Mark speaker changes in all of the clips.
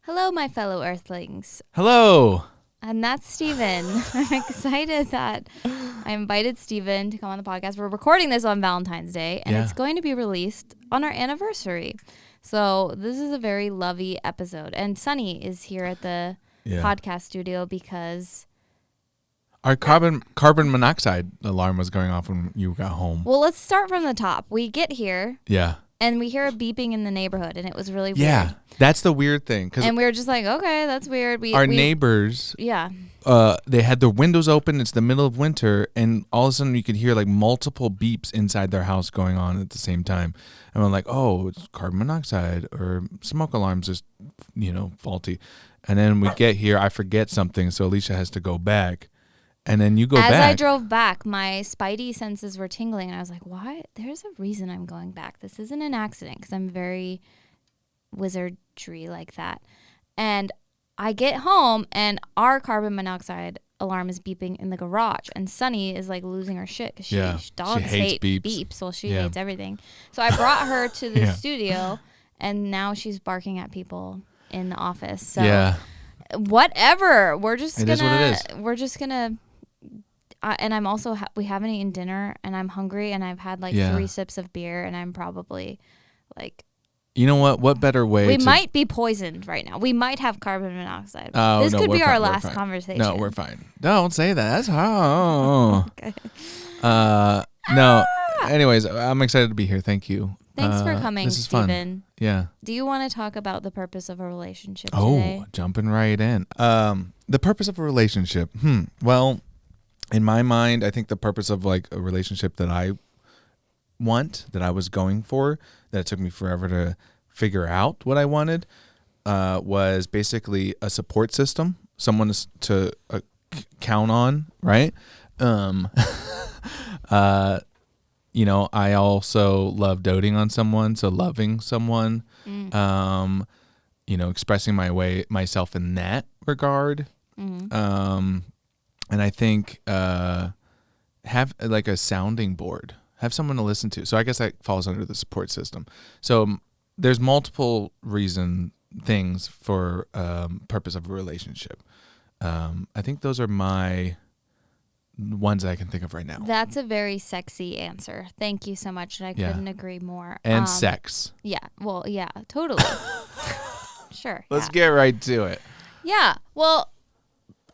Speaker 1: Hello, my fellow Earthlings.
Speaker 2: Hello.
Speaker 1: And that's Steven. I'm excited that I invited Steven to come on the podcast. We're recording this on Valentine's Day, and it's going to be released on our anniversary. So this is a very lovey episode. And Sunny is here at the podcast studio because...
Speaker 2: Our carbon monoxide alarm was going off when you got home.
Speaker 1: Well, let's start from the top. We get here.
Speaker 2: Yeah.
Speaker 1: And we hear a beeping in the neighborhood, and it was really weird.
Speaker 2: Yeah, that's the weird thing.
Speaker 1: And we were just like, okay, that's weird.
Speaker 2: Our neighbors, they had their windows open. It's the middle of winter, and all of a sudden you could hear like multiple beeps inside their house going on at the same time. And we're like, oh, it's carbon monoxide or smoke alarm's just, faulty. And then we get here, I forget something, so Ellicia has to go back. And then you go back.
Speaker 1: As I drove back, my spidey senses were tingling, and I was like, why? There's a reason I'm going back. This isn't an accident, because I'm very wizardry like that. And I get home, and our carbon monoxide alarm is beeping in the garage, and Sunny is like losing her shit, because dogs hate beeps. Well, she hates everything. So I brought her to the studio, and now she's barking at people in the office. So whatever. We're just gonna... and I'm also, we haven't eaten dinner, and I'm hungry, and I've had like 3 sips of beer, and I'm probably like...
Speaker 2: You know what? What better way
Speaker 1: We might be poisoned right now. We might have carbon monoxide. This could be our last conversation.
Speaker 2: No, we're fine. Don't say that. That's how.
Speaker 1: Okay.
Speaker 2: No. Anyways, I'm excited to be here. Thank you.
Speaker 1: Thanks for coming,
Speaker 2: this is
Speaker 1: Steven.
Speaker 2: Fun. Yeah.
Speaker 1: Do you want to talk about the purpose of a relationship today?
Speaker 2: Oh, jumping right in. The purpose of a relationship. Well... In my mind, I think the purpose of like a relationship that I want, that I was going for, that it took me forever to figure out what I wanted, was basically a support system, someone to count on, right? I also love doting on someone, so loving someone, expressing myself in that regard. And I think have like a sounding board, have someone to listen to. So I guess that falls under the support system. So there's multiple things for purpose of a relationship. I think those are my ones that I can think of right now.
Speaker 1: That's a very sexy answer. Thank you so much. And I couldn't agree more.
Speaker 2: And sex.
Speaker 1: Yeah. Well, yeah, totally. Sure.
Speaker 2: Let's get right to it.
Speaker 1: Yeah. Well,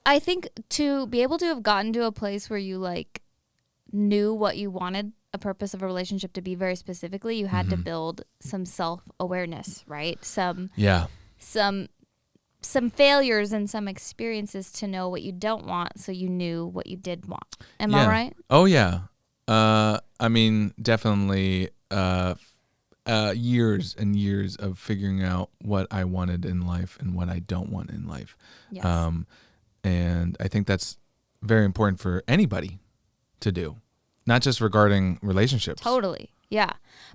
Speaker 1: I think to be able to have gotten to a place where you like knew what you wanted a purpose of a relationship to be very specifically, you had to build some self-awareness, right? Some failures and some experiences to know what you don't want, so you knew what you did want. Am I right?
Speaker 2: Oh yeah. I mean, definitely years and years of figuring out what I wanted in life and what I don't want in life. Yes. And I think that's very important for anybody to do, not just regarding relationships.
Speaker 1: Totally. Yeah.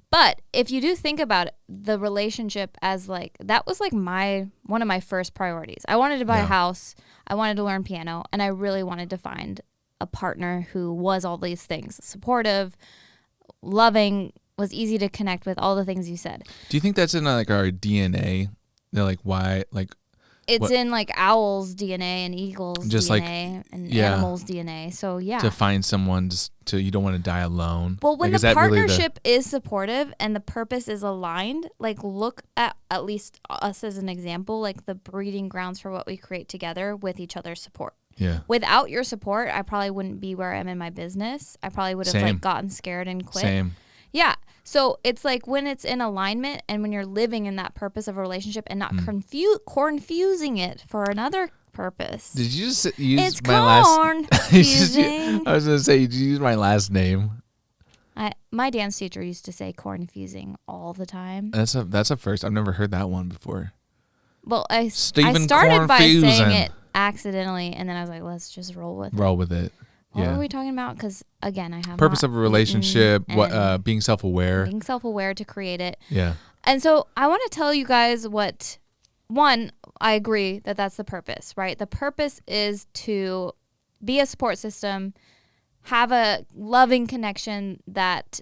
Speaker 1: But if you do think about it, the relationship as like, that was like one of my first priorities. I wanted to buy a house. I wanted to learn piano, and I really wanted to find a partner who was all these things: supportive, loving, was easy to connect with, all the things you said.
Speaker 2: Do you think that's in like our DNA? They're like, why? Like,
Speaker 1: it's in like owls' DNA and eagles'
Speaker 2: just
Speaker 1: DNA and animals' DNA. So yeah,
Speaker 2: to find someone you don't want to die alone.
Speaker 1: Well, when the partnership is supportive and the purpose is aligned, like look at least us as an example, like the breeding grounds for what we create together with each other's support.
Speaker 2: Yeah.
Speaker 1: Without your support, I probably wouldn't be where I am in my business. I probably would have like gotten scared and quit.
Speaker 2: Same.
Speaker 1: Yeah. So it's like when it's in alignment and when you're living in that purpose of a relationship and not confusing it for another purpose.
Speaker 2: Did you just use
Speaker 1: my last?
Speaker 2: I was going to say, did you use my last name?
Speaker 1: My dance teacher used to say cornfusing all the time.
Speaker 2: That's a first. I've never heard that one before.
Speaker 1: Well, I started by saying it accidentally, and then I was like, let's just roll with it. What were we talking about? Because, again, I have
Speaker 2: purpose of a relationship, being self-aware.
Speaker 1: Being self-aware to create it.
Speaker 2: Yeah.
Speaker 1: And so I want to tell you guys one, I agree that that's the purpose, right? The purpose is to be a support system, have a loving connection that,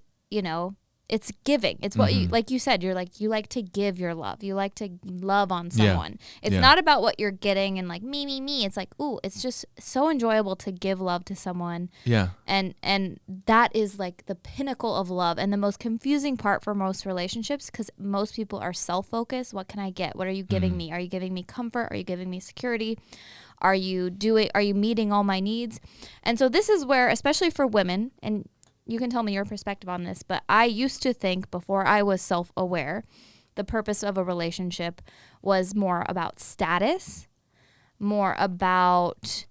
Speaker 1: it's giving. It's what you, like you said, you like to give your love. You like to love on someone. It's not about what you're getting and like me. It's like, ooh, it's just so enjoyable to give love to someone.
Speaker 2: Yeah.
Speaker 1: And that is like the pinnacle of love, and the most confusing part for most relationships, because most people are self-focused. What can I get? What are you giving me? Are you giving me comfort? Are you giving me security? Are you meeting all my needs? And so this is where, especially for women, and you can tell me your perspective on this, but I used to think, before I was self-aware, the purpose of a relationship was more about status, more about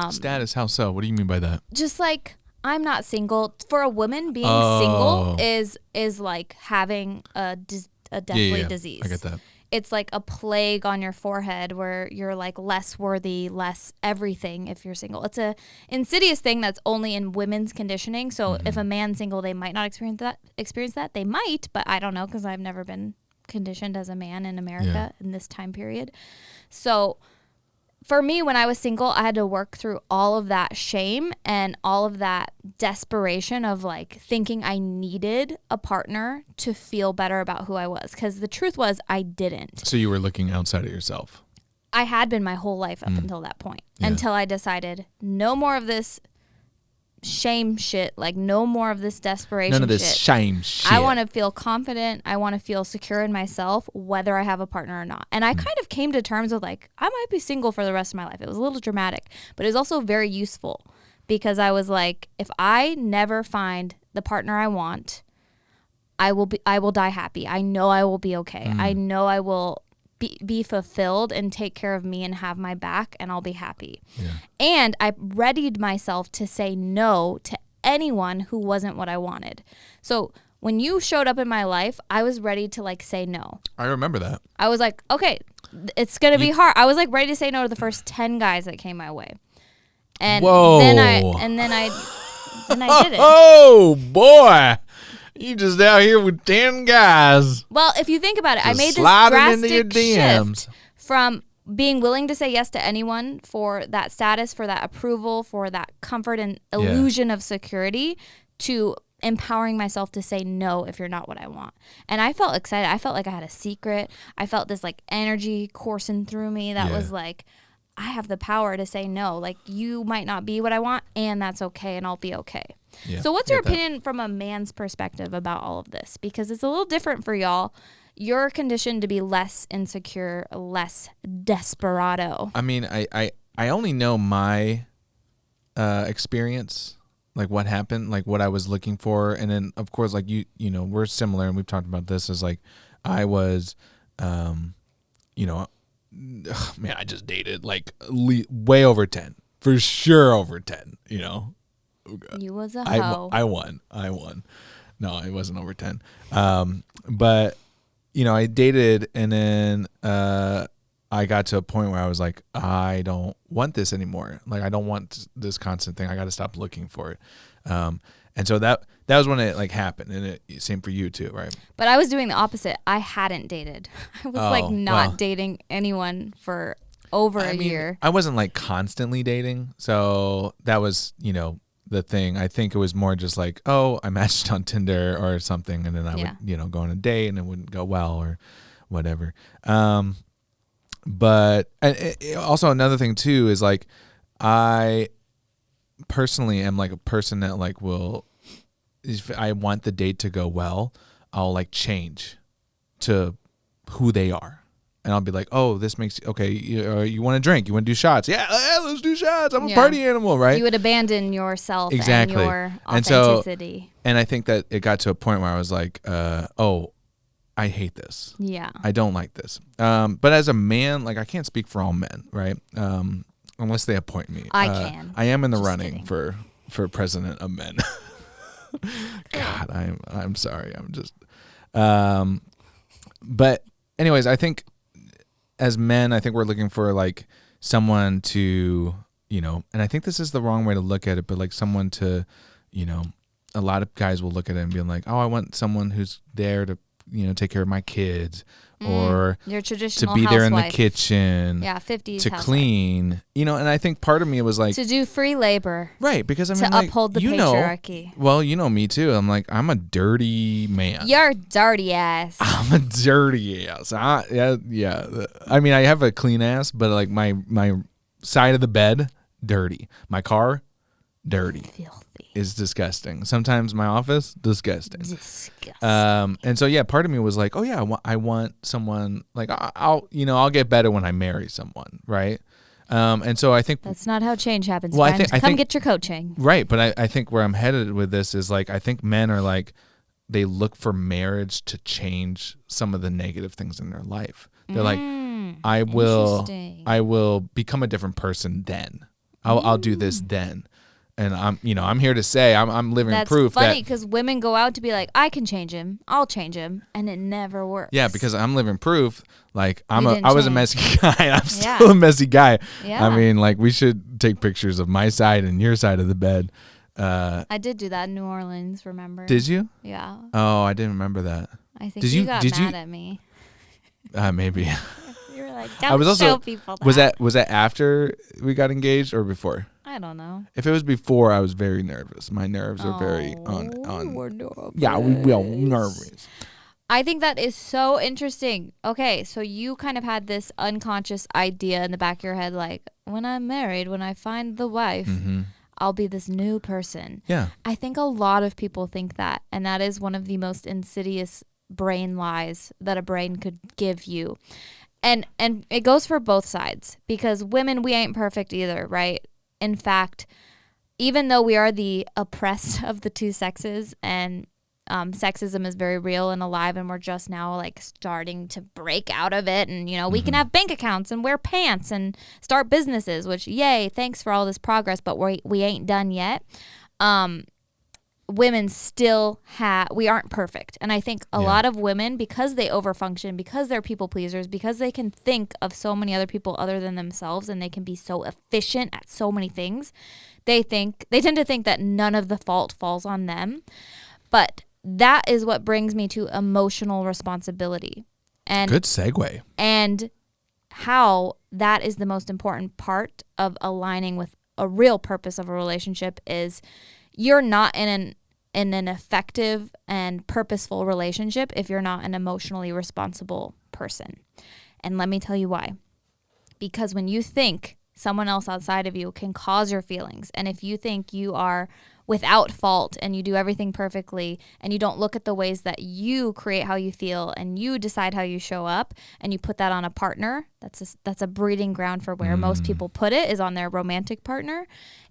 Speaker 2: status. How so? What do you mean by that?
Speaker 1: just like, I'm not single. For a woman, being single is like having a deathly disease.
Speaker 2: I get that.
Speaker 1: It's like a plague on your forehead where you're like less worthy, less everything if you're single. It's a insidious thing that's only in women's conditioning. So if a man's single, they might not experience that. They might, but I don't know, because I've never been conditioned as a man in America in this time period. So for me, when I was single, I had to work through all of that shame and all of that desperation of like thinking I needed a partner to feel better about who I was. Because the truth was, I didn't.
Speaker 2: So you were looking outside of yourself.
Speaker 1: I had been my whole life up until that point. Until I decided no more of this shame shit, like no more of this desperation shit.
Speaker 2: None of this shame shit.
Speaker 1: I want to feel confident. I want to feel secure in myself, whether I have a partner or not. And I kind of came to terms with like, I might be single for the rest of my life. It was a little dramatic, but it was also very useful, because I was like, if I never find the partner I want, I will die happy. I know I will be okay. I know I will be fulfilled and take care of me and have my back, and I'll be happy. Yeah. And I readied myself to say no to anyone who wasn't what I wanted. So when you showed up in my life, I was ready to like say no.
Speaker 2: I remember that.
Speaker 1: I was like, okay, it's going to be hard. I was like ready to say no to the first 10 guys that came my way. And then I did it.
Speaker 2: Oh boy. You just out here with 10 guys.
Speaker 1: Well, if you think about it,
Speaker 2: just
Speaker 1: I made this drastic shift from being willing to say yes to anyone for that status, for that approval, for that comfort and illusion of security, to empowering myself to say no if you're not what I want. And I felt excited. I felt like I had a secret. I felt this like energy coursing through me that was like, I have the power to say no. Like, you might not be what I want, and that's okay, and I'll be okay. Yeah, so what's your opinion from a man's perspective about all of this? Because it's a little different for y'all. You're conditioned to be less insecure, less desperado.
Speaker 2: I mean, I only know my experience, like what happened, like what I was looking for. And then, of course, like you know, we're similar, and we've talked about this, is like I was, man, I just dated like way over 10, for sure over 10, you know.
Speaker 1: You was a hoe.
Speaker 2: I won. No, it wasn't over 10. But, you know, I dated, and then I got to a point where I was like, I don't want this anymore. Like, I don't want this constant thing. I got to stop looking for it. And so that was when it like happened, and it same for you too, right? But
Speaker 1: I was doing the opposite. I hadn't dated. I was not dating anyone for over a year.
Speaker 2: I wasn't like constantly dating, so that was, you know, the thing. I think it was more just like, oh, I matched on Tinder or something, and then I would, you know, go on a date, and it wouldn't go well or whatever. But also another thing too is like, I personally am like a person that like will, if I want the date to go well, I'll like change to who they are. And I'll be like, oh, this makes, okay, you want to drink? You want to do shots? Yeah, let's do shots. I'm a party animal, right?
Speaker 1: You would abandon yourself and your
Speaker 2: authenticity. And I think that it got to a point where I was like, oh, I hate this.
Speaker 1: Yeah.
Speaker 2: I don't like this. But as a man, like I can't speak for all men, right? Unless they appoint me.
Speaker 1: I can.
Speaker 2: I am in the running for president of men. God, I'm sorry. I'm just, but anyways, I think as men, I think we're looking for like someone to, you know, and I think this is the wrong way to look at it, but like someone to, you know, a lot of guys will look at it and be like, oh, I want someone who's there to take care of my kids, or
Speaker 1: your
Speaker 2: to
Speaker 1: traditional
Speaker 2: be there in the
Speaker 1: housewife.
Speaker 2: kitchen,
Speaker 1: Yeah, 50s
Speaker 2: to
Speaker 1: housewife.
Speaker 2: clean, and I think part of me was like
Speaker 1: To do free labor.
Speaker 2: right, because I mean,
Speaker 1: To
Speaker 2: like,
Speaker 1: uphold the patriarchy.
Speaker 2: well, me too. I'm like, I'm a dirty man.
Speaker 1: You're dirty ass.
Speaker 2: I'm a dirty ass. Yeah. I mean, I have a clean ass, but like my side of the bed, dirty. My car, dirty.
Speaker 1: Filthy.
Speaker 2: Is disgusting. Sometimes my office, disgusting.
Speaker 1: Disgusting.
Speaker 2: And so yeah, part of me was like, oh yeah, I want someone like I'll get better when I marry someone, right? And so I think
Speaker 1: that's not how change happens.
Speaker 2: Well,
Speaker 1: friends. Come get your coaching.
Speaker 2: Right, but I think where I'm headed with this is like I think men are like they look for marriage to change some of the negative things in their life. They're like, I will become a different person then. I'll do this then. And I'm here to say I'm living proof that. That's
Speaker 1: funny because women go out to be like, I can change him, I'll change him, and it never works.
Speaker 2: Yeah, because I'm living proof. Like I was a messy guy. I'm still
Speaker 1: Yeah.
Speaker 2: a messy guy.
Speaker 1: Yeah.
Speaker 2: I mean, like we should take pictures of my side and your side of the bed.
Speaker 1: I did do that in New Orleans. Remember?
Speaker 2: Did you?
Speaker 1: Yeah.
Speaker 2: Oh, I didn't remember that.
Speaker 1: I think you got mad at me.
Speaker 2: Maybe.
Speaker 1: You were like, don't show people that.
Speaker 2: Was that after we got engaged or before?
Speaker 1: I don't know.
Speaker 2: If it was before, I was very nervous. My nerves are very on.
Speaker 1: We're nervous.
Speaker 2: Yeah, we will nervous.
Speaker 1: I think that is so interesting. Okay, so you kind of had this unconscious idea in the back of your head, like, when I'm married, when I find the wife, I'll be this new person.
Speaker 2: Yeah.
Speaker 1: I think a lot of people think that, and that is one of the most insidious brain lies that a brain could give you. And it goes for both sides, because women, we ain't perfect either, right? In fact, even though we are the oppressed of the two sexes, and sexism is very real and alive, and we're just now like starting to break out of it, and we can have bank accounts and wear pants and start businesses, which yay, thanks for all this progress, but we ain't done yet. Women still we aren't perfect. And I think a lot of women, because they overfunction, because they're people pleasers, because they can think of so many other people other than themselves, and they can be so efficient at so many things, they tend to think that none of the fault falls on them. But that is what brings me to emotional responsibility. And
Speaker 2: good segue.
Speaker 1: And how that is the most important part of aligning with a real purpose of a relationship is you're not in an effective and purposeful relationship if you're not an emotionally responsible person. And let me tell you why. Because when you think someone else outside of you can cause your feelings, and if you think you are without fault and you do everything perfectly, and you don't look at the ways that you create how you feel and you decide how you show up, and you put that on a partner, that's a breeding ground for where most people put it, is on their romantic partner,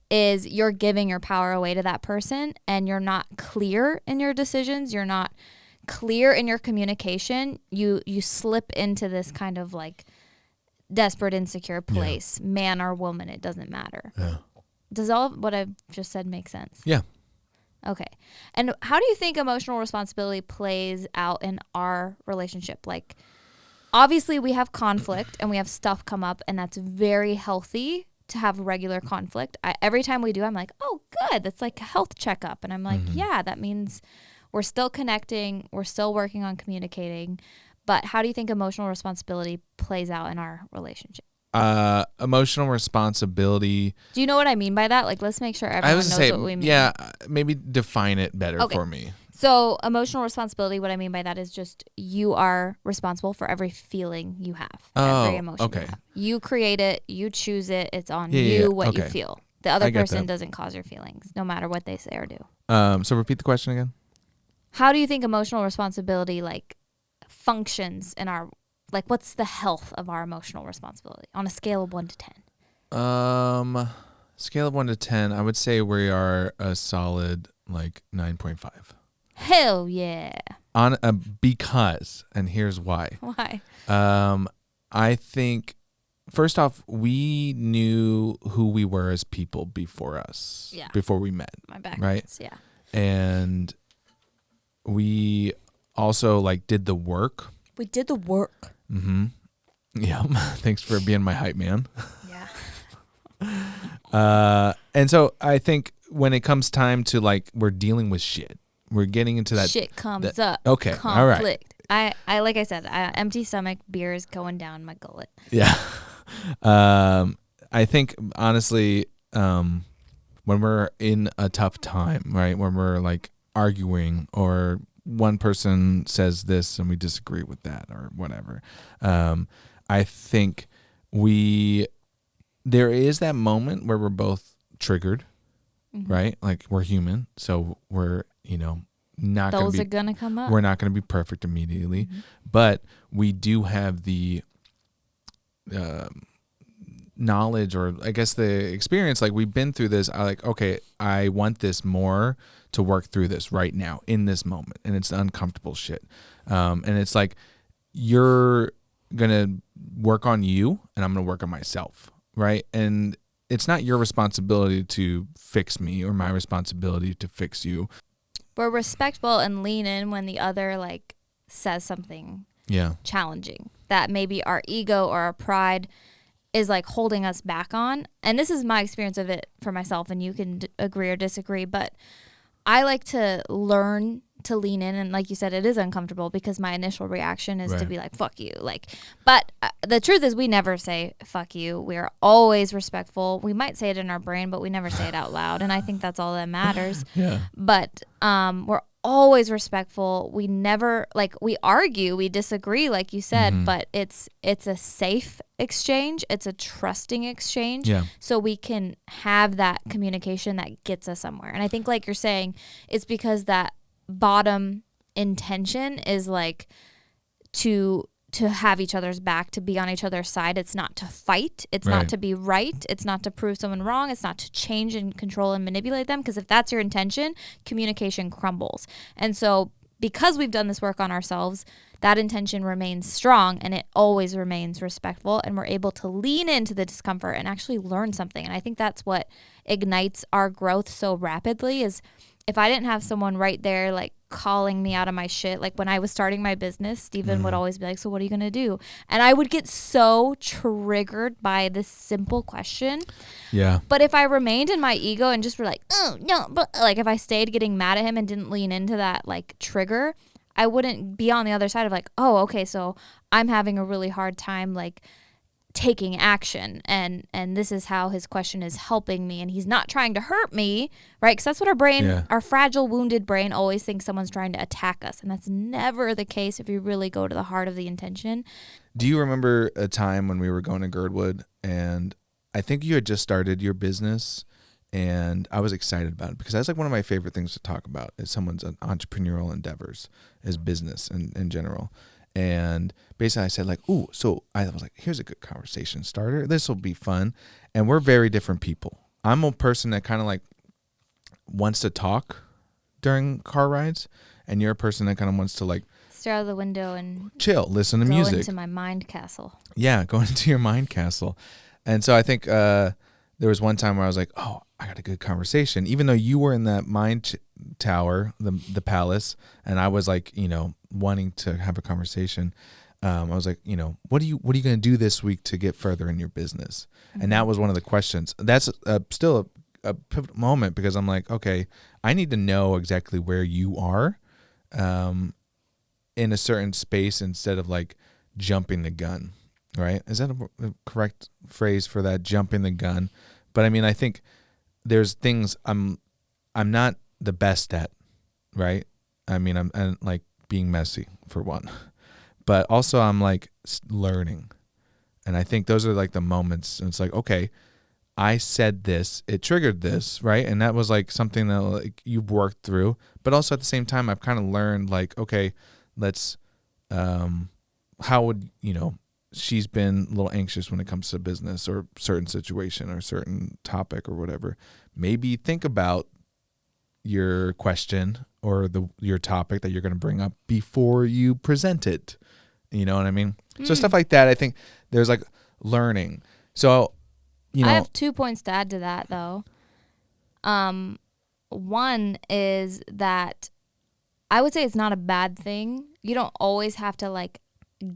Speaker 1: is you're giving your power away to that person, and you're not clear in your decisions, you're not clear in your communication, you slip into this kind of like desperate, insecure place, man or woman, it doesn't matter.
Speaker 2: Yeah.
Speaker 1: Does all of what I've just said make sense?
Speaker 2: Yeah.
Speaker 1: Okay. And how do you think emotional responsibility plays out in our relationship? Like, obviously we have conflict and we have stuff come up, and that's very healthy to have regular conflict. Every time we do, I'm like, oh, good. That's like a health checkup. And I'm like, yeah, that means we're still connecting. We're still working on communicating. But how do you think emotional responsibility plays out in our relationship?
Speaker 2: Emotional responsibility.
Speaker 1: Do you know what I mean by that? Like, let's make sure everyone knows what we mean.
Speaker 2: Yeah, maybe define it better for me.
Speaker 1: So emotional responsibility, what I mean by that is just you are responsible for every feeling you have, every emotion you have. You create it, you choose it, it's on you what you feel. The other person doesn't cause your feelings, no matter what they say or do.
Speaker 2: So repeat the question again.
Speaker 1: How do you think emotional responsibility functions in our, what's the health of our emotional responsibility on a scale of 1 to 10?
Speaker 2: Scale of 1 to 10, I would say we are a solid 9.5.
Speaker 1: Hell yeah.
Speaker 2: Because, and here's why.
Speaker 1: Why?
Speaker 2: I think, first off, we knew who we were as people before we met.
Speaker 1: My background,
Speaker 2: right?
Speaker 1: Yeah.
Speaker 2: And we also did the work.
Speaker 1: We did the work.
Speaker 2: Mm-hmm. Yeah. Thanks for being my hype man.
Speaker 1: Yeah.
Speaker 2: And so I think when it comes time to we're dealing with shit, we're getting into that
Speaker 1: shit comes up.
Speaker 2: Okay.
Speaker 1: Conflict.
Speaker 2: All right.
Speaker 1: I like I said, empty stomach, beer is going down my gullet.
Speaker 2: Yeah. I think honestly, when we're in a tough time, right? When we're like arguing or one person says this and we disagree with that or whatever. I think there is that moment where we're both triggered, right? Like we're human. So we're, not going to be,
Speaker 1: Those are going to come up.
Speaker 2: we're not going to be perfect immediately, but we do have the, knowledge, or I guess the experience, like we've been through this. Okay, I want this more to work through this right now in this moment. And it's uncomfortable shit. And it's like, you're going to work on you and I'm going to work on myself. Right. And it's not your responsibility to fix me or my responsibility to fix you.
Speaker 1: We're respectful and lean in when the other like says something challenging that maybe our ego or our pride is like holding us back on. And this is my experience of it for myself, and you can agree or disagree, but I like to learn to lean in. And like you said, it is uncomfortable because my initial reaction is to be like, fuck you. But the truth is we never say fuck you. We're always respectful. We might say it in our brain, but we never say it out loud. And I think that's all that matters. But we're always respectful. We never we argue, we disagree, like you said, but it's a safe exchange. It's a trusting exchange. So we can have that communication that gets us somewhere. And I think like you're saying, it's because that bottom intention is like to have each other's back, to be on each other's side. It's not to fight. It's not to be right. It's not to prove someone wrong. It's not to change and control and manipulate them. Because if that's your intention, communication crumbles. And so because we've done this work on ourselves, that intention remains strong and it always remains respectful, and we're able to lean into the discomfort and actually learn something. And I think that's what ignites our growth so rapidly. Is if I didn't have someone right there like calling me out of my shit, like when I was starting my business, Stephen would always be like, so what are you gonna do? And I would get so triggered by this simple question. But if I remained in my ego and just were like, oh no, but like if I stayed getting mad at him and didn't lean into that like trigger, I wouldn't be on the other side of like, oh, okay, so I'm having a really hard time like taking action, and this is how his question is helping me, and he's not trying to hurt me, right? Because that's what our brain, our fragile, wounded brain always thinks someone's trying to attack us, and that's never the case if you really go to the heart of the intention.
Speaker 2: Do you remember a time when we were going to Girdwood, and I think you had just started your business, and I was excited about it because that's like one of my favorite things to talk about is someone's entrepreneurial endeavors, is business in general. And basically I said like, ooh, so I was like, here's a good conversation starter. This will be fun. And we're very different people. I'm a person that kind of like wants to talk during car rides. And you're a person that kind of wants to like
Speaker 1: stare out of the window and
Speaker 2: chill, listen to
Speaker 1: go
Speaker 2: music.
Speaker 1: into my mind castle.
Speaker 2: Yeah, go into your mind castle. And so I think there was one time where I was like, oh, I got a good conversation. Even though you were in that mind tower, the palace, and I was like, wanting to have a conversation. I was like, what are you going to do this week to get further in your business? And that was one of the questions. That's still a pivotal moment because I'm like, okay, I need to know exactly where you are in a certain space instead of like jumping the gun, right? Is that a correct phrase for that, jumping the gun? But I mean, I think there's things I'm not the best at, right? I mean, I'm like being messy for one, but also I'm like learning. And I think those are like the moments. And it's like, okay, I said this, it triggered this, right? And that was like something that like you've worked through, but also at the same time, I've kind of learned like, okay, let's, how would, she's been a little anxious when it comes to business or certain situation or certain topic or whatever. Maybe think about your question or your topic that you're going to bring up before you present it. You know what I mean? So stuff like that, I think there's like learning. So,
Speaker 1: I have 2 points to add to that though. One is that I would say it's not a bad thing. You don't always have to like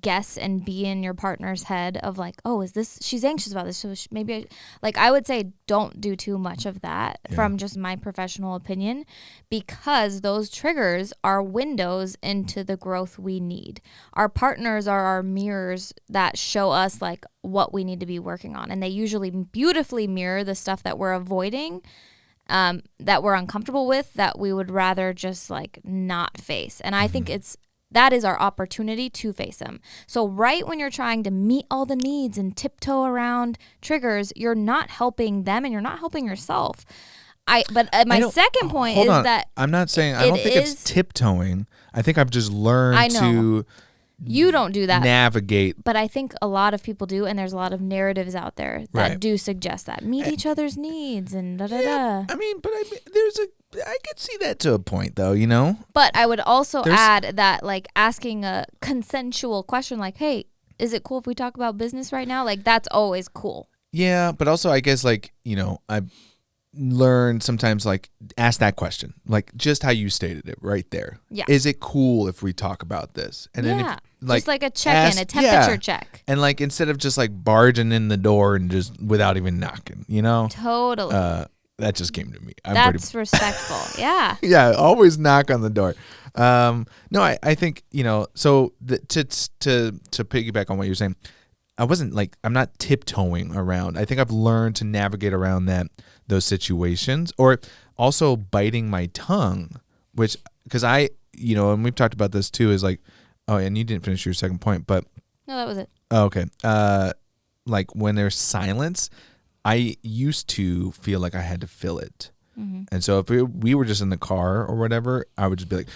Speaker 1: guess and be in your partner's head of like, oh, she's anxious about this, so maybe I would say don't do too much of that from just my professional opinion, because those triggers are windows into the growth we need. Our partners are our mirrors that show us like what we need to be working on, and they usually beautifully mirror the stuff that we're avoiding, that we're uncomfortable with, that we would rather just like not face. And I think that is our opportunity to face them. So right when you're trying to meet all the needs and tiptoe around triggers, you're not helping them and you're not helping yourself. But my second point is that
Speaker 2: I'm not saying I don't think it's tiptoeing. I think I've just learned to
Speaker 1: you don't do that,
Speaker 2: navigate.
Speaker 1: But I think a lot of people do, and there's a lot of narratives out there that do suggest that meet each other's needs and da da da.
Speaker 2: I mean, I could see that to a point, though,
Speaker 1: But I would also add that, like, asking a consensual question like, hey, is it cool if we talk about business right now? Like, that's always cool.
Speaker 2: Yeah, but also I guess, like, I've learned sometimes, like, ask that question. Like, just how you stated it right there. Yeah. Is it cool if we talk about this? And then if, like, just
Speaker 1: like a check-in, a temperature check.
Speaker 2: And, like, instead of just, like, barging in the door and just without even knocking,
Speaker 1: Totally.
Speaker 2: That just came to me.
Speaker 1: That's respectful. Yeah.
Speaker 2: Yeah. Always knock on the door. No, I think, so to piggyback on what you're saying, I'm not tiptoeing around. I think I've learned to navigate around those situations, or also biting my tongue, because and we've talked about this too, is like, oh, and you didn't finish your second point, but.
Speaker 1: No, that was it.
Speaker 2: Oh, okay. Like when there's silence, I used to feel like I had to fill it. Mm-hmm. And so if we were just in the car or whatever, I would just be like,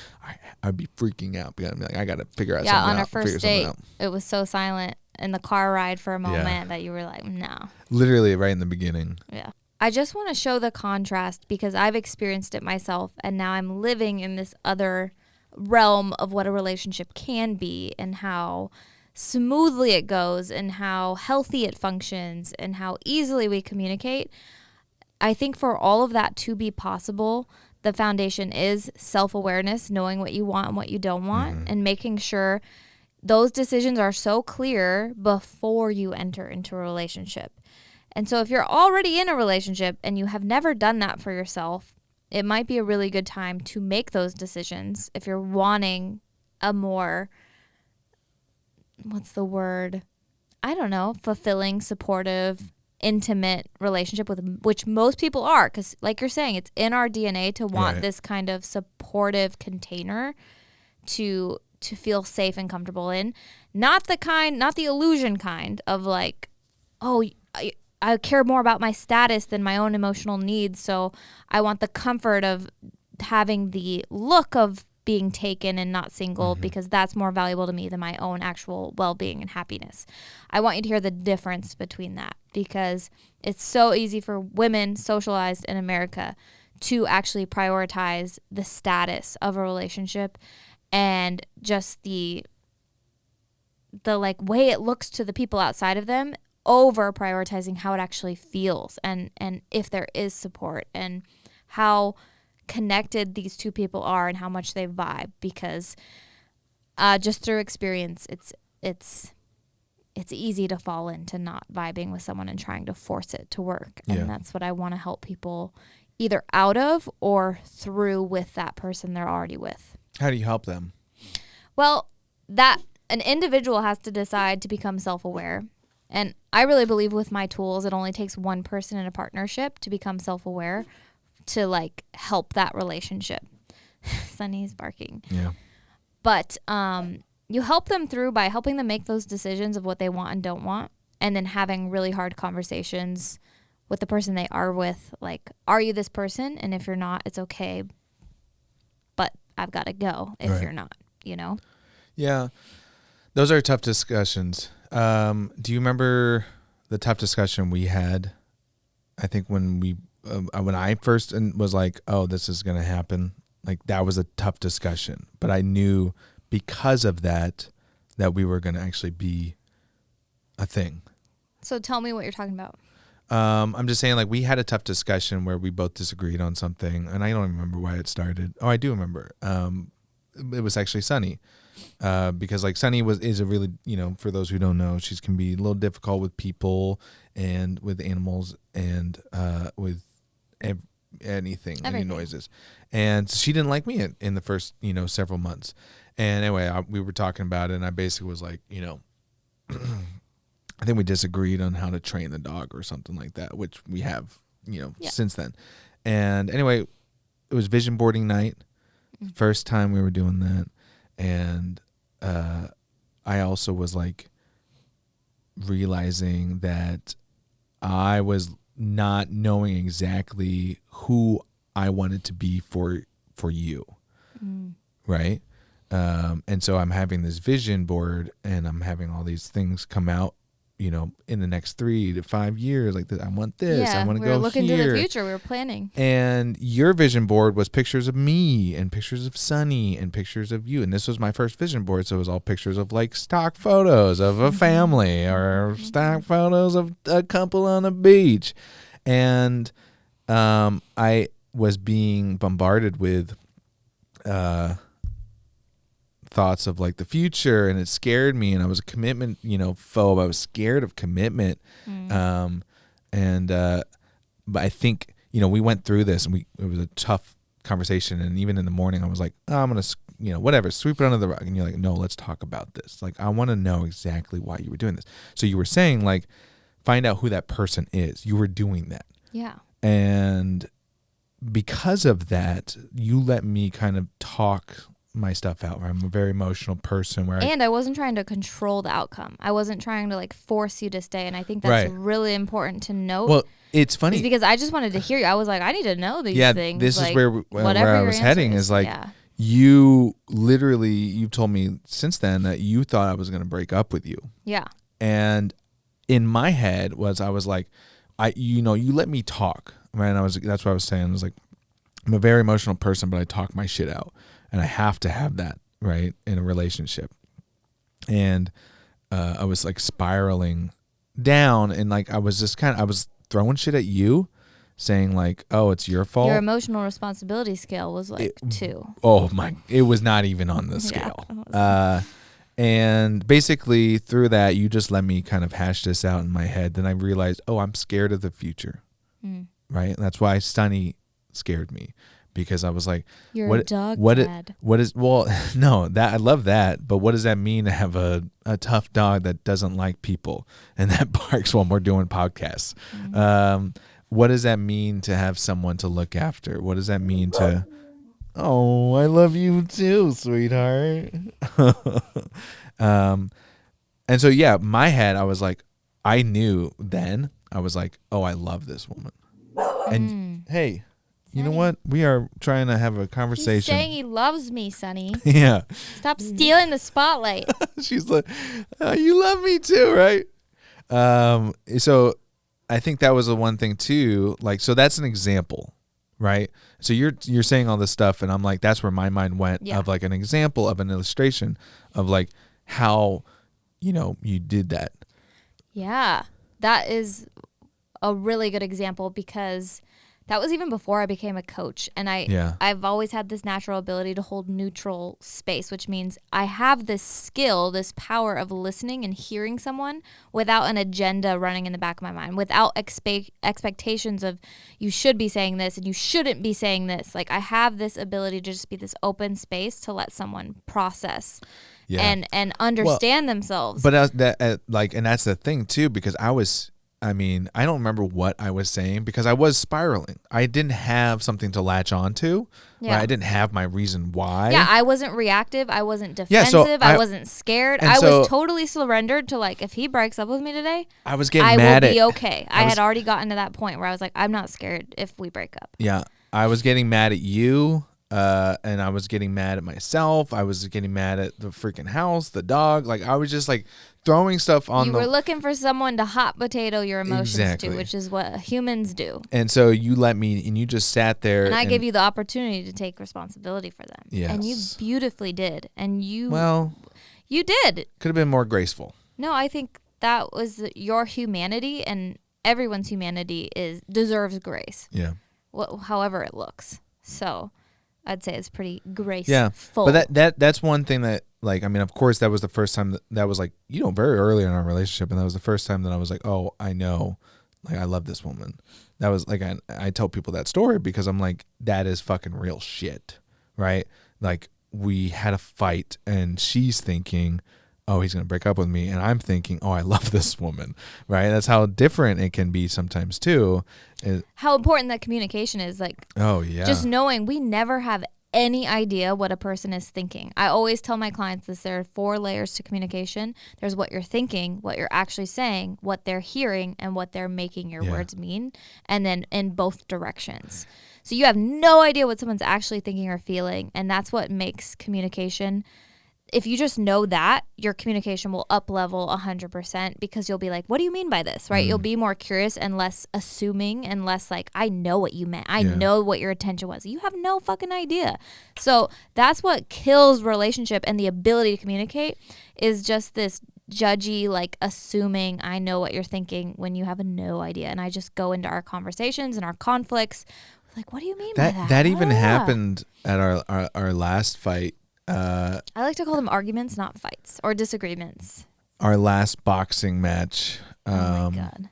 Speaker 2: I'd be freaking out. I'd be like, I got to figure out something out.
Speaker 1: Yeah, on our first date, it was so silent in the car ride for a moment that you were like, no.
Speaker 2: Literally right in the beginning.
Speaker 1: Yeah. I just want to show the contrast because I've experienced it myself, and now I'm living in this other realm of what a relationship can be and how smoothly it goes and how healthy it functions and how easily we communicate. I think for all of that to be possible, the foundation is self-awareness, knowing what you want and what you don't want, and making sure those decisions are so clear before you enter into a relationship. And so if you're already in a relationship and you have never done that for yourself, it might be a really good time to make those decisions if you're wanting a more, what's the word? I don't know, fulfilling, supportive, intimate relationship with which most people are, because like you're saying, it's in our DNA to want this kind of supportive container to feel safe and comfortable in. Not the illusion kind of like, oh, I care more about my status than my own emotional needs, so I want the comfort of having the look of being taken and not single because that's more valuable to me than my own actual well-being and happiness. I want you to hear the difference between that, because it's so easy for women socialized in America to actually prioritize the status of a relationship and just the like way it looks to the people outside of them over prioritizing how it actually feels and if there is support and how connected these two people are and how much they vibe, because just through experience it's easy to fall into not vibing with someone and trying to force it to work. And that's what I want to help people either out of or through with that person they're already with.
Speaker 2: How do you help them?
Speaker 1: Well, that an individual has to decide to become self-aware. And I really believe with my tools, it only takes one person in a partnership to become self-aware to like help that relationship. Sunny's barking.
Speaker 2: Yeah.
Speaker 1: But you help them through by helping them make those decisions of what they want and don't want, and then having really hard conversations with the person they are with. Like, are you this person? And if you're not, it's okay. But I've got to go if you're not,
Speaker 2: Yeah. Those are tough discussions. Do you remember the tough discussion we had? I think when I first was like, oh, this is going to happen. Like, that was a tough discussion. But I knew because of that we were going to actually be a thing.
Speaker 1: So tell me what you're talking about.
Speaker 2: I'm just saying, like, we had a tough discussion where we both disagreed on something. And I don't remember why it started. Oh, I do remember. it was actually Sunny. Because like Sunny is a really, for those who don't know, she can be a little difficult with people and with animals and with anything, any noises. And she didn't like me in the first, several months. And anyway, we were talking about it, and I basically was like, I think we disagreed on how to train the dog or something like that, which we have, since then. And anyway, it was vision boarding night. First time we were doing that. And I also was like realizing that I was not knowing exactly who I wanted to be for you. Right. And so I'm having this vision board, and I'm having all these things come out, in the next 3 to 5 years, like I want this, I want to go here.
Speaker 1: We were looking to the future. We were planning.
Speaker 2: And your vision board was pictures of me and pictures of Sunny and pictures of you. And this was my first vision board. So it was all pictures of like stock photos of a family or stock photos of a couple on a beach. And I was being bombarded with thoughts of like the future, and it scared me, and I was a commitment phobe. I was scared of commitment. But I think we went through this, and it was a tough conversation, and even in the morning I was like, oh, I'm gonna whatever, sweep it under the rug. And you're like, no, let's talk about this. Like, I want to know exactly why you were doing this. So you were saying like, find out who that person is. You were doing that.
Speaker 1: Yeah.
Speaker 2: And because of that, you let me kind of talk my stuff out. Where I'm a very emotional person.
Speaker 1: And I wasn't trying to control the outcome. I wasn't trying to like force you to stay. And I think that's really important to note.
Speaker 2: Well, it's funny
Speaker 1: because I just wanted to hear you. I was like, I need to know these things.
Speaker 2: This
Speaker 1: like,
Speaker 2: is where I was heading. Is like, you literally, you've told me since then that you thought I was going to break up with you.
Speaker 1: Yeah.
Speaker 2: And in my head I was like, you let me talk. Right? And that's what I was saying. I was like, I'm a very emotional person, but I talk my shit out. And I have to have that, right, in a relationship. And I was like spiraling down, and like I was throwing shit at you, saying like, oh, it's your fault.
Speaker 1: Your emotional responsibility scale was like 2.
Speaker 2: Oh my, it was not even on the scale. And basically through that, you just let me kind of hash this out in my head. Then I realized, oh, I'm scared of the future. Right? And that's why Sunny scared me. Because I was like,
Speaker 1: you're a dog dad.
Speaker 2: No, that I love that, but what does that mean to have a tough dog that doesn't like people and that barks while we're doing podcasts? What does that mean to have someone to look after? What does that mean to? Oh, I love you too, sweetheart. And so my head, I was like, I knew then. I was like, oh, I love this woman, and hey. You know what? We are trying to have a conversation.
Speaker 1: He's saying he loves me, Sonny.
Speaker 2: Yeah.
Speaker 1: Stop stealing the spotlight.
Speaker 2: She's like, you love me too, right? So I think that was the one thing too. Like, so that's an example, right? So you're saying all this stuff, and I'm like, that's where my mind went of like an example of an illustration of like how, you did that.
Speaker 1: Yeah, that is a really good example because that was even before I became a coach. And I've always had this natural ability to hold neutral space, which means I have this skill, this power of listening and hearing someone without an agenda running in the back of my mind, without expectations of you should be saying this and you shouldn't be saying this. Like, I have this ability to just be this open space to let someone process and understand themselves. But
Speaker 2: and that's the thing too, because I don't remember what I was saying because I was spiraling. I didn't have something to latch on to. Yeah. Right? I didn't have my reason why.
Speaker 1: Yeah, I wasn't reactive. I wasn't defensive. I wasn't scared. I was totally surrendered to like, if he breaks up with me today,
Speaker 2: I was getting mad at.
Speaker 1: I will be okay. I had already gotten to that point where I was like, I'm not scared if we break up.
Speaker 2: Yeah, I was getting mad at you. And I was getting mad at myself. I was getting mad at the freaking house, the dog. Like, I was just like throwing stuff on.
Speaker 1: You were looking for someone to hot potato your emotions to, which is what humans do.
Speaker 2: And so you let me, and you just sat there.
Speaker 1: And I gave you the opportunity to take responsibility for them.
Speaker 2: Yes.
Speaker 1: And you beautifully did. And you did.
Speaker 2: Could have been more graceful.
Speaker 1: No, I think that was your humanity, and everyone's humanity deserves grace.
Speaker 2: Yeah.
Speaker 1: However it looks. So I'd say it's pretty graceful.
Speaker 2: Yeah, but that's one thing that, like, I mean, of course, that was the first time that was like, very early in our relationship, and that was the first time that I was like, oh, I know, like, I love this woman. That was like, I tell people that story because I'm like, that is fucking real shit, right? Like, we had a fight, and she's thinking, oh, he's gonna break up with me, and I'm thinking, oh, I love this woman, right? That's how different it can be sometimes too.
Speaker 1: How important that communication is, like,
Speaker 2: oh yeah,
Speaker 1: just knowing we never have any idea what a person is thinking. I always tell my clients this: there are 4 layers to communication. There's what you're thinking, what you're actually saying, what they're hearing, and what they're making your words mean, and then in both directions. So you have no idea what someone's actually thinking or feeling, and that's what makes communication. If you just know that, your communication will up level 100% because you'll be like, what do you mean by this, right? You'll be more curious and less assuming and less like, I know what you meant. I know what your intention was. You have no fucking idea. So that's what kills relationship and the ability to communicate, is just this judgy, like, assuming I know what you're thinking when you have no idea. And I just go into our conversations and our conflicts like, what do you mean by that?
Speaker 2: That even happened at our last fight.
Speaker 1: I like to call them arguments, not fights, or disagreements.
Speaker 2: Our last boxing match.
Speaker 1: Oh my God.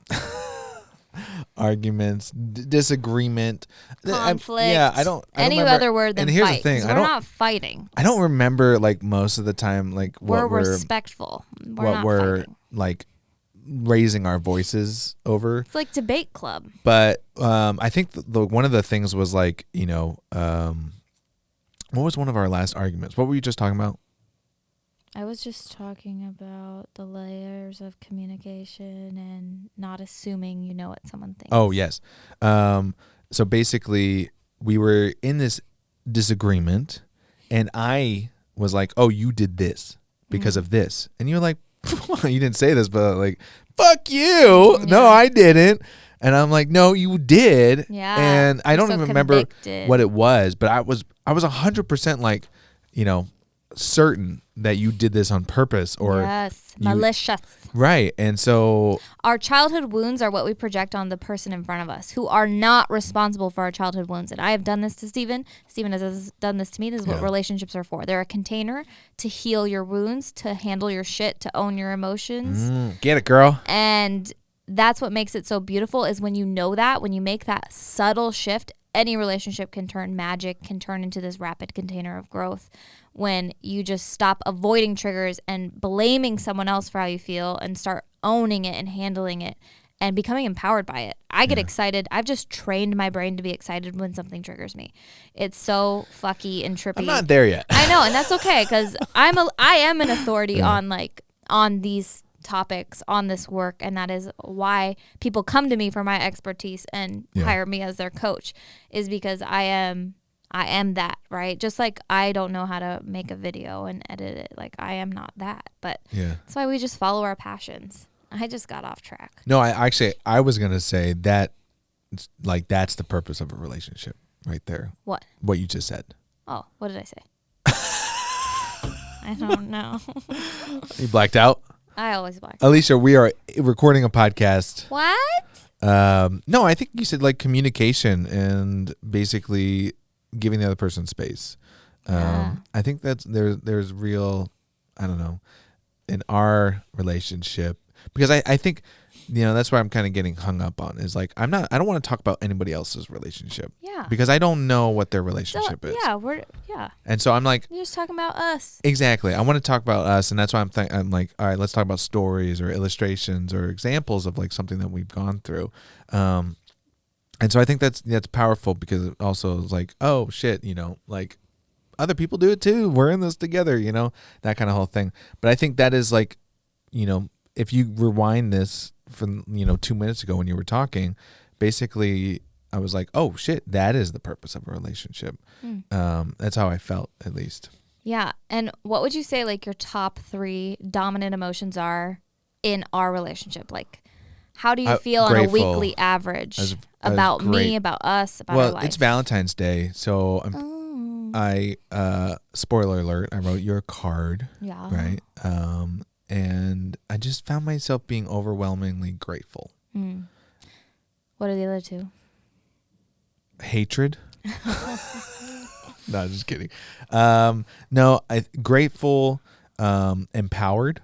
Speaker 2: Arguments, disagreement,
Speaker 1: conflict.
Speaker 2: I don't
Speaker 1: any
Speaker 2: remember.
Speaker 1: other word than
Speaker 2: and here's
Speaker 1: fight.
Speaker 2: The thing,
Speaker 1: We're not fighting.
Speaker 2: I don't remember, like, most of the time, like,
Speaker 1: we're respectful. We're not fighting.
Speaker 2: Like, raising our voices over.
Speaker 1: It's like debate club.
Speaker 2: But I think the one of the things was like, what was one of our last arguments? What were you just talking about?
Speaker 1: I was just talking about the layers of communication and not assuming you know what someone thinks.
Speaker 2: Oh, yes. So basically, we were in this disagreement, and I was like, oh, you did this because of this. And you were like, you didn't say this, but like, fuck you. Yeah. No, I didn't. And I'm like, no, you did.
Speaker 1: Yeah.
Speaker 2: And I don't even remember what it was, but I was 100% like, certain that you did this on purpose, or
Speaker 1: malicious.
Speaker 2: Right. And so
Speaker 1: our childhood wounds are what we project on the person in front of us, who are not responsible for our childhood wounds. And I have done this to Steven. Steven has done this to me. This is what relationships are for. They're a container to heal your wounds, to handle your shit, to own your emotions.
Speaker 2: Get it, girl.
Speaker 1: And that's what makes it so beautiful, is when you know that, when you make that subtle shift, any relationship can turn magic, can turn into this rapid container of growth. When you just stop avoiding triggers and blaming someone else for how you feel and start owning it and handling it and becoming empowered by it. I get excited. I've just trained my brain to be excited when something triggers me. It's so fucky and trippy.
Speaker 2: I'm not there yet.
Speaker 1: I know, and that's okay, because I am an authority on these topics, on this work, and that is why people come to me for my expertise and hire me as their coach, is because I am that, right? Just like I don't know how to make a video and edit it. Like, I am not that. But that's why we just follow our passions. I just got off track.
Speaker 2: No, I was going to say that, like, that's the purpose of a relationship right there.
Speaker 1: What?
Speaker 2: What you just said.
Speaker 1: Oh, what did I say? I don't know.
Speaker 2: You blacked out?
Speaker 1: I always black.
Speaker 2: Ellicia, we are recording a podcast.
Speaker 1: What?
Speaker 2: No, I think you said, like, communication and basically giving the other person space. I think that's there's real, I don't know, in our relationship, because I think, that's why I'm kind of getting hung up on, is like, I don't want to talk about anybody else's relationship.
Speaker 1: Yeah.
Speaker 2: Because I don't know what their relationship is.
Speaker 1: Yeah.
Speaker 2: And so I'm like,
Speaker 1: you're just talking about us.
Speaker 2: Exactly. I want to talk about us, and that's why I'm like, all right, let's talk about stories or illustrations or examples of, like, something that we've gone through. And so I think that's powerful, because it also is like, oh shit, like, other people do it too. We're in this together, that kind of whole thing. But I think that is like, if you rewind this from, 2 minutes ago when you were talking, basically I was like, oh shit, that is the purpose of a relationship. That's how I felt, at least. Yeah.
Speaker 1: And what would you say, like, your top 3 dominant emotions are in our relationship? Like, how do you feel on a weekly average about me, about us, about our life?
Speaker 2: Well, it's Valentine's Day, so I spoiler alert, I wrote you a card. Yeah. Right. And I just found myself being overwhelmingly grateful.
Speaker 1: What are the other 2?
Speaker 2: Hatred. No, just kidding. No, grateful, empowered.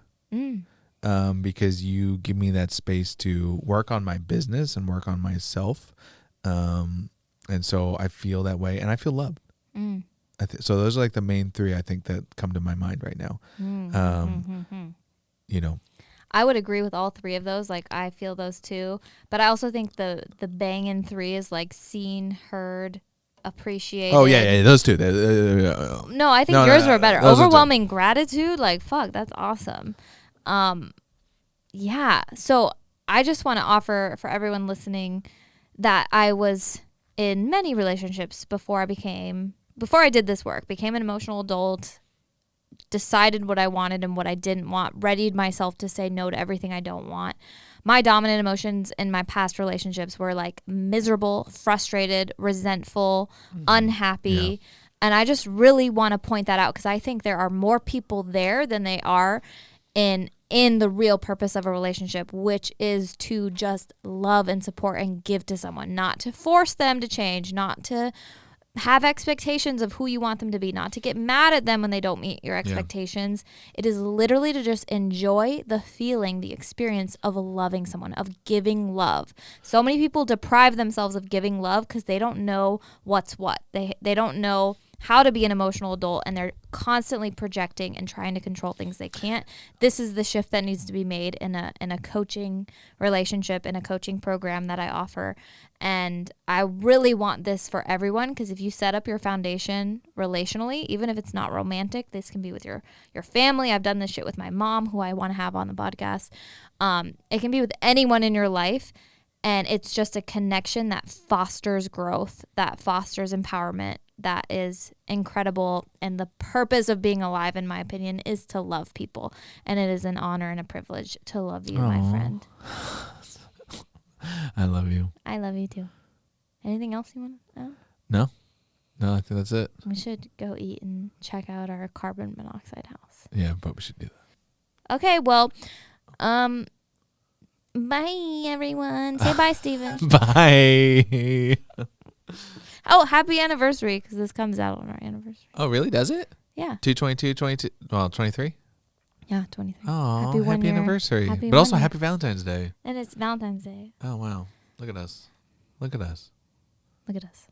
Speaker 2: Because you give me that space to work on my business and work on myself. And so I feel that way and I feel loved. So those are like the main three I think that come to my mind right now. You know,
Speaker 1: I would agree with all three of those. Like I feel those too, but I also think the banging three is like seen, heard, appreciated.
Speaker 2: Oh yeah, those two.
Speaker 1: No, I think yours were better. Overwhelming gratitude, like fuck, that's awesome. Yeah. So I just want to offer for everyone listening that I was in many relationships before I did this work, became an emotional adult, decided what I wanted and what I didn't want, readied myself to say no to everything I don't want. My dominant emotions in my past relationships were like miserable, frustrated, resentful, unhappy. Yeah. And I just really want to point that out because I think there are more people there than they are in the real purpose of a relationship, which is to just love and support and give to someone, not to force them to change, not to have expectations of who you want them to be, not to get mad at them when they don't meet your expectations. Yeah. It is literally to just enjoy the feeling, the experience of loving someone, of giving love. So many people deprive themselves of giving love because they don't know what's what. They don't know how to be an emotional adult, and they're constantly projecting and trying to control things they can't. This is the shift that needs to be made in a coaching relationship, in a coaching program that I offer. And I really want this for everyone because if you set up your foundation relationally, even if it's not romantic, this can be with your family. I've done this shit with my mom, who I want to have on the podcast. It can be with anyone in your life. And it's just a connection that fosters growth, that fosters empowerment, that is incredible. And the purpose of being alive, in my opinion, is to love people. And it is an honor and a privilege to love you, my friend.
Speaker 2: I love you.
Speaker 1: I love you too. Anything else you want to add?
Speaker 2: No, I think that's it.
Speaker 1: We should go eat and check out our carbon monoxide house.
Speaker 2: Yeah, but we should do that.
Speaker 1: Okay, well, bye, everyone. Say bye, Steven.
Speaker 2: Bye.
Speaker 1: Oh, happy anniversary, because this comes out on our anniversary.
Speaker 2: Oh, really? Does it?
Speaker 1: Yeah.
Speaker 2: 22, well, 23?
Speaker 1: Yeah, 23.
Speaker 2: Oh, happy anniversary. But also happy Valentine's Day.
Speaker 1: And it's Valentine's Day.
Speaker 2: Oh, wow. Look at us. Look at us.
Speaker 1: Look at us.